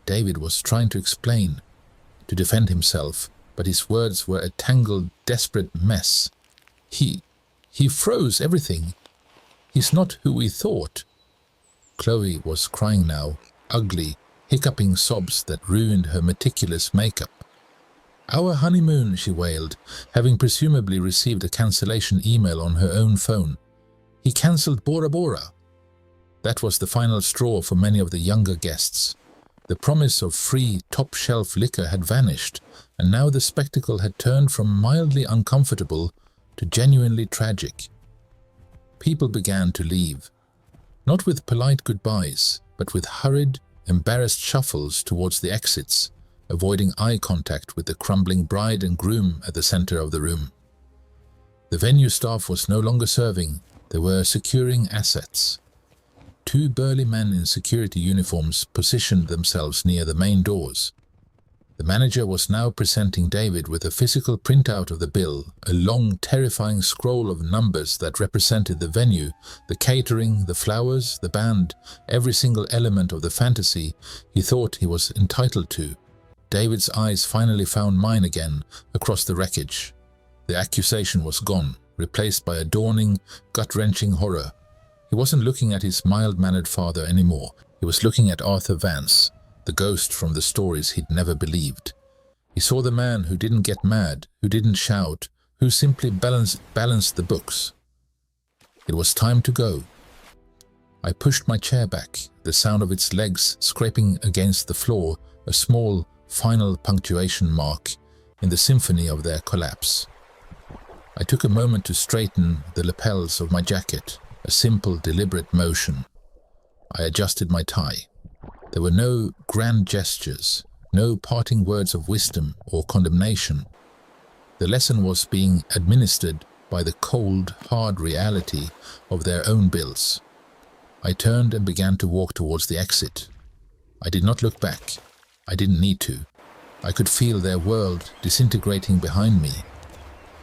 David was trying to explain, to defend himself, but his words were a tangled, desperate mess. He froze everything. He's not who we thought." Chloe was crying now, ugly, hiccuping sobs that ruined her meticulous makeup. "Our honeymoon," she wailed, having presumably received a cancellation email on her own phone. "He cancelled Bora Bora." That was the final straw for many of the younger guests. The promise of free, top-shelf liquor had vanished, and now the spectacle had turned from mildly uncomfortable to genuinely tragic. People began to leave, not with polite goodbyes, but with hurried, embarrassed shuffles towards the exits, avoiding eye contact with the crumbling bride and groom at the center of the room. The venue staff was no longer serving, they were securing assets. 2 burly men in security uniforms positioned themselves near the main doors. The manager was now presenting David with a physical printout of the bill, a long, terrifying scroll of numbers that represented the venue, the catering, the flowers, the band, every single element of the fantasy he thought he was entitled to. David's eyes finally found mine again across the wreckage. The accusation was gone, replaced by a dawning, gut-wrenching horror. He wasn't looking at his mild-mannered father anymore. He was looking at Arthur Vance, the ghost from the stories he'd never believed. He saw the man who didn't get mad, who didn't shout, who simply balanced the books. It was time to go. I pushed my chair back, the sound of its legs scraping against the floor, a small, final punctuation mark in the symphony of their collapse. I took a moment to straighten the lapels of my jacket, a simple, deliberate motion. I adjusted my tie. There were no grand gestures, no parting words of wisdom or condemnation. The lesson was being administered by the cold, hard reality of their own bills. I turned and began to walk towards the exit. I did not look back. I didn't need to. I could feel their world disintegrating behind me.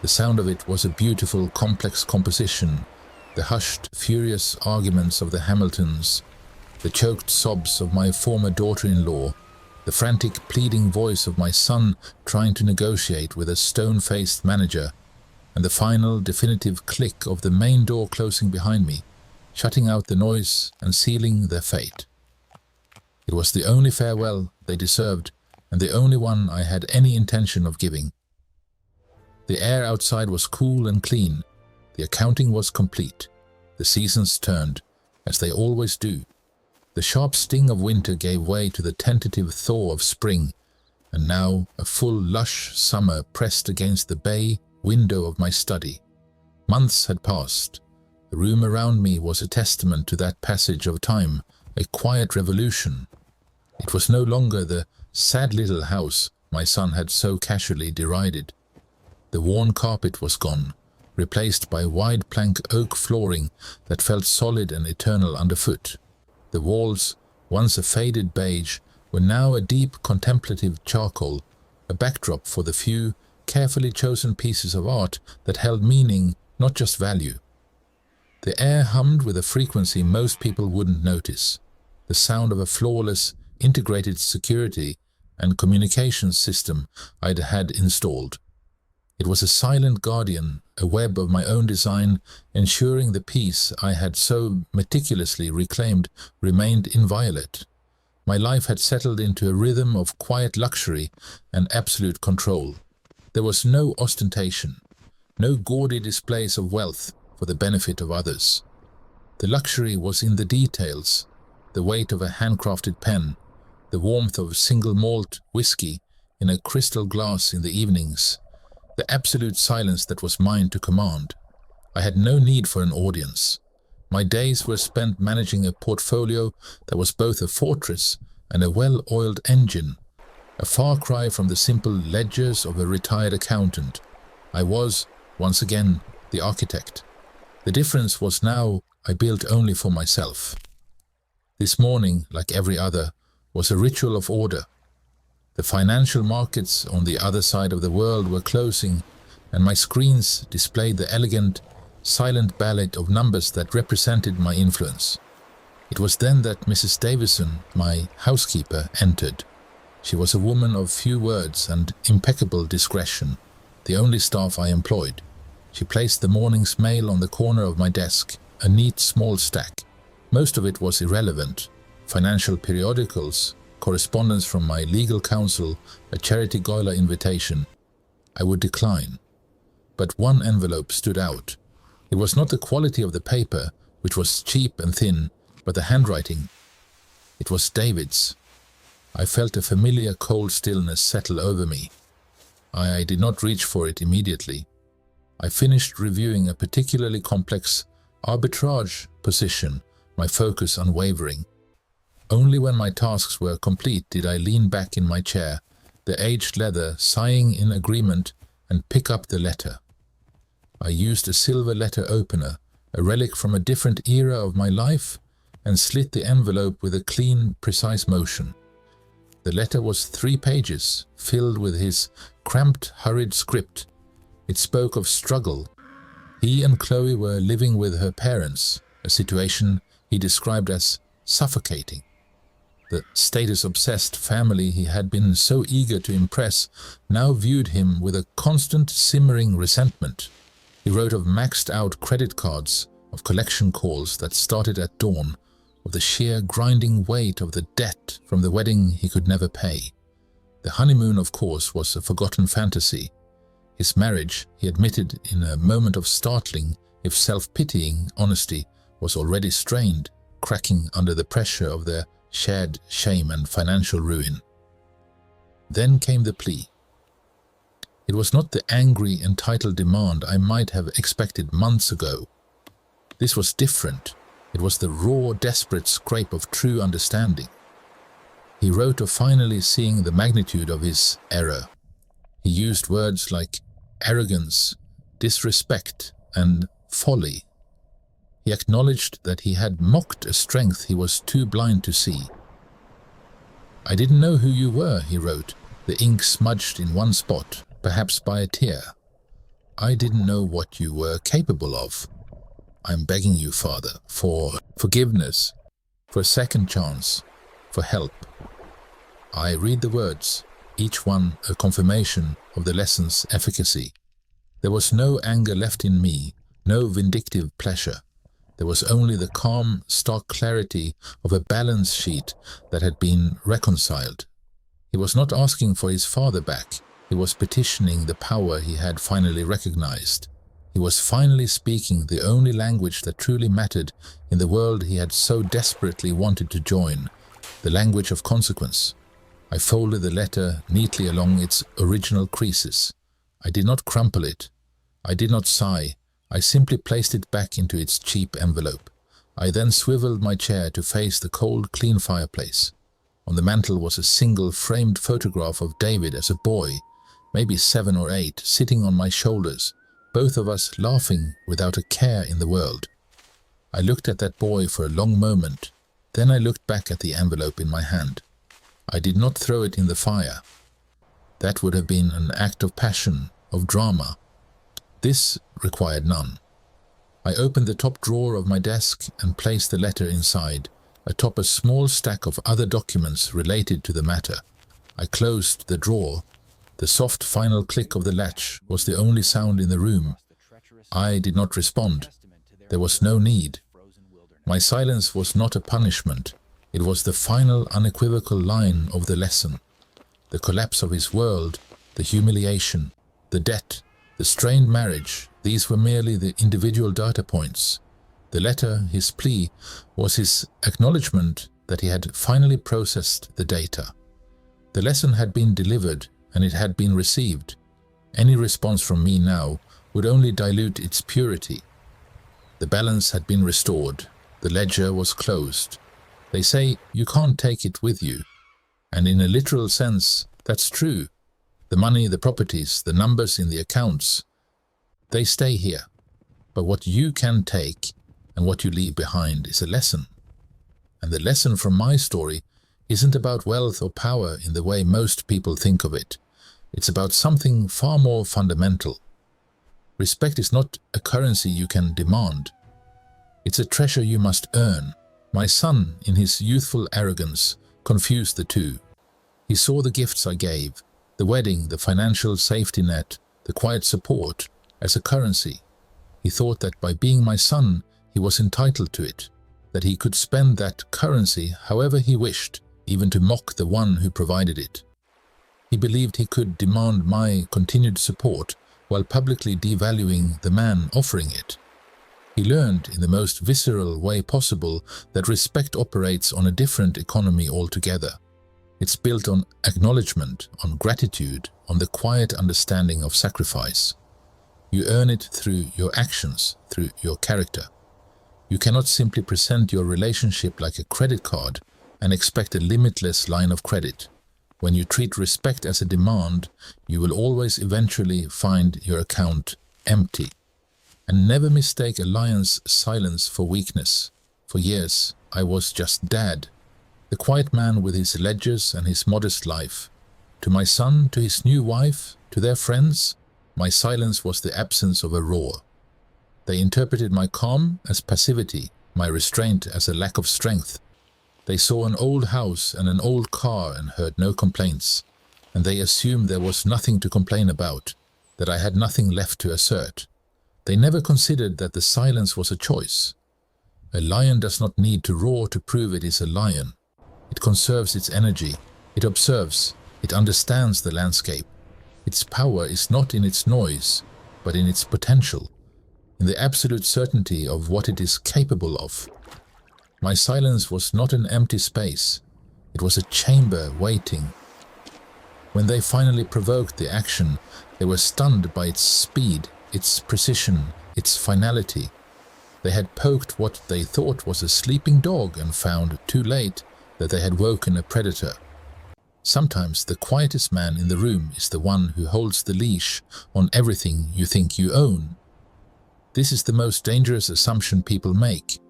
The sound of it was a beautiful, complex composition, the hushed, furious arguments of the Hamiltons, the choked sobs of my former daughter-in-law, the frantic, pleading voice of my son trying to negotiate with a stone-faced manager, and the final, definitive click of the main door closing behind me, shutting out the noise and sealing their fate. It was the only farewell they deserved, and the only one I had any intention of giving. The air outside was cool and clean. The accounting was complete. The seasons turned, as they always do. The sharp sting of winter gave way to the tentative thaw of spring, and now a full, lush summer pressed against the bay window of my study. Months had passed. The room around me was a testament to that passage of time, a quiet revolution. It was no longer the sad little house my son had so casually derided. The worn carpet was gone, replaced by wide plank oak flooring that felt solid and eternal underfoot. The walls, once a faded beige, were now a deep contemplative charcoal, a backdrop for the few, carefully chosen pieces of art that held meaning, not just value. The air hummed with a frequency most people wouldn't notice, the sound of a flawless, integrated security and communications system I'd had installed. It was a silent guardian, a web of my own design, ensuring the peace I had so meticulously reclaimed remained inviolate. My life had settled into a rhythm of quiet luxury and absolute control. There was no ostentation, no gaudy displays of wealth for the benefit of others. The luxury was in the details, the weight of a handcrafted pen, the warmth of single malt whiskey in a crystal glass in the evenings, the absolute silence that was mine to command. I had no need for an audience. My days were spent managing a portfolio that was both a fortress and a well-oiled engine, a far cry from the simple ledgers of a retired accountant. I was, once again, the architect. The difference was now I built only for myself. This morning, like every other, was a ritual of order. The financial markets on the other side of the world were closing, and my screens displayed the elegant, silent ballet of numbers that represented my influence. It was then that Mrs. Davison, my housekeeper, entered. She was a woman of few words and impeccable discretion, the only staff I employed. She placed the morning's mail on the corner of my desk, a neat small stack. Most of it was irrelevant: financial periodicals, correspondence from my legal counsel, a charity gala invitation. I would decline. But one envelope stood out. It was not the quality of the paper, which was cheap and thin, but the handwriting. It was David's. I felt a familiar cold stillness settle over me. I did not reach for it immediately. I finished reviewing a particularly complex arbitrage position, my focus unwavering. Only when my tasks were complete did I lean back in my chair, the aged leather sighing in agreement, and pick up the letter. I used a silver letter opener, a relic from a different era of my life, and slit the envelope with a clean, precise motion. The letter was 3 pages, filled with his cramped, hurried script. It spoke of struggle. He and Chloe were living with her parents, a situation he described as suffocating. The status-obsessed family he had been so eager to impress now viewed him with a constant simmering resentment. He wrote of maxed-out credit cards, of collection calls that started at dawn, of the sheer grinding weight of the debt from the wedding he could never pay. The honeymoon, of course, was a forgotten fantasy. His marriage, he admitted in a moment of startling, if self-pitying, honesty, was already strained, cracking under the pressure of their shared shame and financial ruin. Then came the plea. It was not the angry, entitled demand I might have expected months ago. This was different. It was the raw, desperate scrape of true understanding. He wrote of finally seeing the magnitude of his error. He used words like arrogance, disrespect, and folly. He acknowledged that he had mocked a strength he was too blind to see. "I didn't know who you were," he wrote, the ink smudged in one spot, perhaps by a tear. "I didn't know what you were capable of. I'm begging you, Father, for forgiveness, for a second chance, for help." I read the words, each one a confirmation of the lesson's efficacy. There was no anger left in me, no vindictive pleasure. There was only the calm, stark clarity of a balance sheet that had been reconciled. He was not asking for his father back. He was petitioning the power he had finally recognized. He was finally speaking the only language that truly mattered in the world he had so desperately wanted to join, the language of consequence. I folded the letter neatly along its original creases. I did not crumple it. I did not sigh. I simply placed it back into its cheap envelope. I then swiveled my chair to face the cold, clean fireplace. On the mantel was a single framed photograph of David as a boy, maybe 7 or 8, sitting on my shoulders, both of us laughing without a care in the world. I looked at that boy for a long moment. Then I looked back at the envelope in my hand. I did not throw it in the fire. That would have been an act of passion, of drama. This required none. I opened the top drawer of my desk and placed the letter inside, atop a small stack of other documents related to the matter. I closed the drawer. The soft final click of the latch was the only sound in the room. I did not respond. There was no need. My silence was not a punishment. It was the final unequivocal line of the lesson. The collapse of his world, the humiliation, the debt, the strained marriage, these were merely the individual data points. The letter, his plea, was his acknowledgement that he had finally processed the data. The lesson had been delivered and it had been received. Any response from me now would only dilute its purity. The balance had been restored. The ledger was closed. They say you can't take it with you. And in a literal sense, that's true. The money, the properties, the numbers in the accounts, they stay here. But what you can take and what you leave behind is a lesson. And the lesson from my story isn't about wealth or power in the way most people think of it. It's about something far more fundamental. Respect is not a currency you can demand. It's a treasure you must earn. My son, in his youthful arrogance, confused the two. He saw the gifts I gave, the wedding, the financial safety net, the quiet support, as a currency. He thought that by being my son, he was entitled to it, that he could spend that currency however he wished, even to mock the one who provided it. He believed he could demand my continued support while publicly devaluing the man offering it. He learned in the most visceral way possible that respect operates on a different economy altogether. It's built on acknowledgement, on gratitude, on the quiet understanding of sacrifice. You earn it through your actions, through your character. You cannot simply present your relationship like a credit card and expect a limitless line of credit. When you treat respect as a demand, you will always eventually find your account empty. And never mistake a lion's silence for weakness. For years, I was just dad. The quiet man with his ledgers and his modest life. To my son, to his new wife, to their friends, my silence was the absence of a roar. They interpreted my calm as passivity, my restraint as a lack of strength. They saw an old house and an old car and heard no complaints, and they assumed there was nothing to complain about, that I had nothing left to assert. They never considered that the silence was a choice. A lion does not need to roar to prove it is a lion. It conserves its energy, it observes, it understands the landscape. Its power is not in its noise, but in its potential, in the absolute certainty of what it is capable of. My silence was not an empty space, it was a chamber waiting. When they finally provoked the action, they were stunned by its speed, its precision, its finality. They had poked what they thought was a sleeping dog and found, too late, that they had woken a predator. Sometimes the quietest man in the room is the one who holds the leash on everything you think you own. This is the most dangerous assumption people make.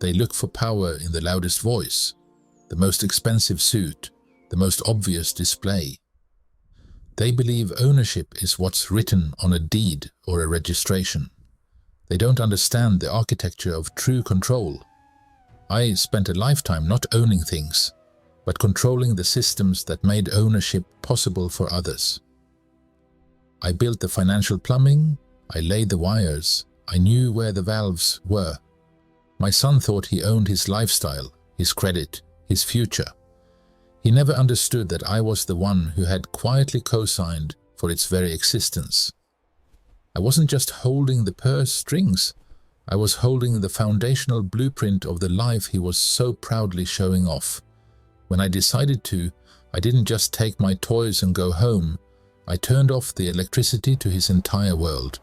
They look for power in the loudest voice, the most expensive suit, the most obvious display. They believe ownership is what's written on a deed or a registration. They don't understand the architecture of true control. I spent a lifetime not owning things, but controlling the systems that made ownership possible for others. I built the financial plumbing, I laid the wires, I knew where the valves were. My son thought he owned his lifestyle, his credit, his future. He never understood that I was the one who had quietly co-signed for its very existence. I wasn't just holding the purse strings, I was holding the foundational blueprint of the life he was so proudly showing off. When I decided to, I didn't just take my toys and go home, I turned off the electricity to his entire world.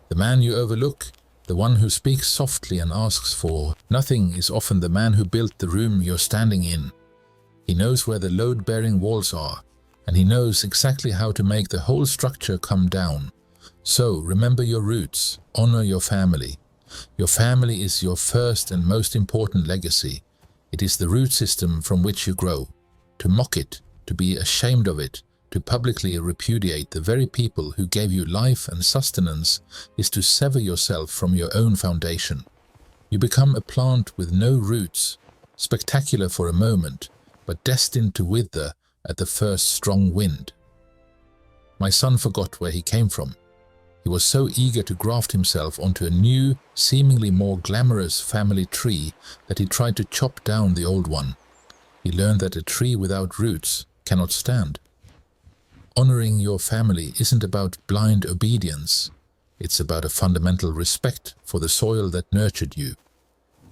The man you overlook, the one who speaks softly and asks for nothing, is often the man who built the room you're standing in. He knows where the load-bearing walls are, and he knows exactly how to make the whole structure come down. So remember your roots, honor your family. Your family is your first and most important legacy. It is the root system from which you grow. To mock it, to be ashamed of it, to publicly repudiate the very people who gave you life and sustenance is to sever yourself from your own foundation. You become a plant with no roots, spectacular for a moment, but destined to wither at the first strong wind. My son forgot where he came from. He was so eager to graft himself onto a new, seemingly more glamorous family tree that he tried to chop down the old one. He learned that a tree without roots cannot stand. Honoring your family isn't about blind obedience. It's about a fundamental respect for the soil that nurtured you.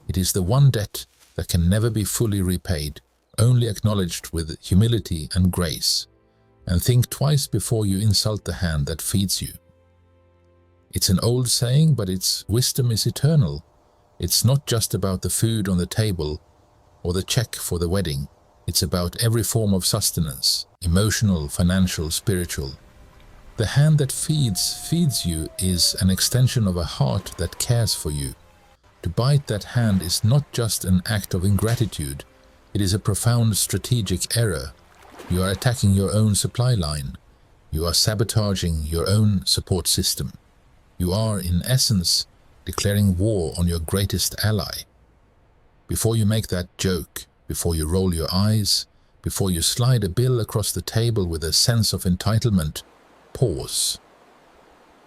It is the one debt that can never be fully repaid, only acknowledged with humility and grace. And think twice before you insult the hand that feeds you. It's an old saying, but its wisdom is eternal. It's not just about the food on the table or the check for the wedding. It's about every form of sustenance, emotional, financial, spiritual. The hand that feeds you is an extension of a heart that cares for you. To bite that hand is not just an act of ingratitude. It is a profound strategic error. You are attacking your own supply line. You are sabotaging your own support system. You are, in essence, declaring war on your greatest ally. Before you make that joke, before you roll your eyes, before you slide a bill across the table with a sense of entitlement, pause.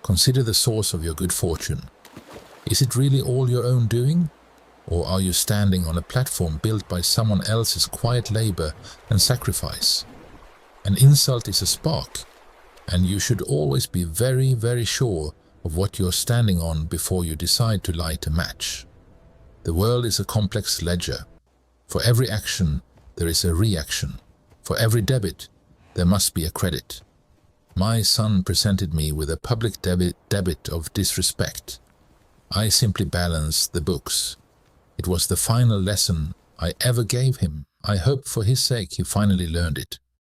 Consider the source of your good fortune. Is it really all your own doing? Or are you standing on a platform built by someone else's quiet labor and sacrifice? An insult is a spark, and you should always be very, very sure of what you're standing on before you decide to light a match. The world is a complex ledger. For every action, there is a reaction. For every debit, there must be a credit. My son presented me with a public debit of disrespect. I simply balanced the books. It was the final lesson I ever gave him. I hope for his sake he finally learned it.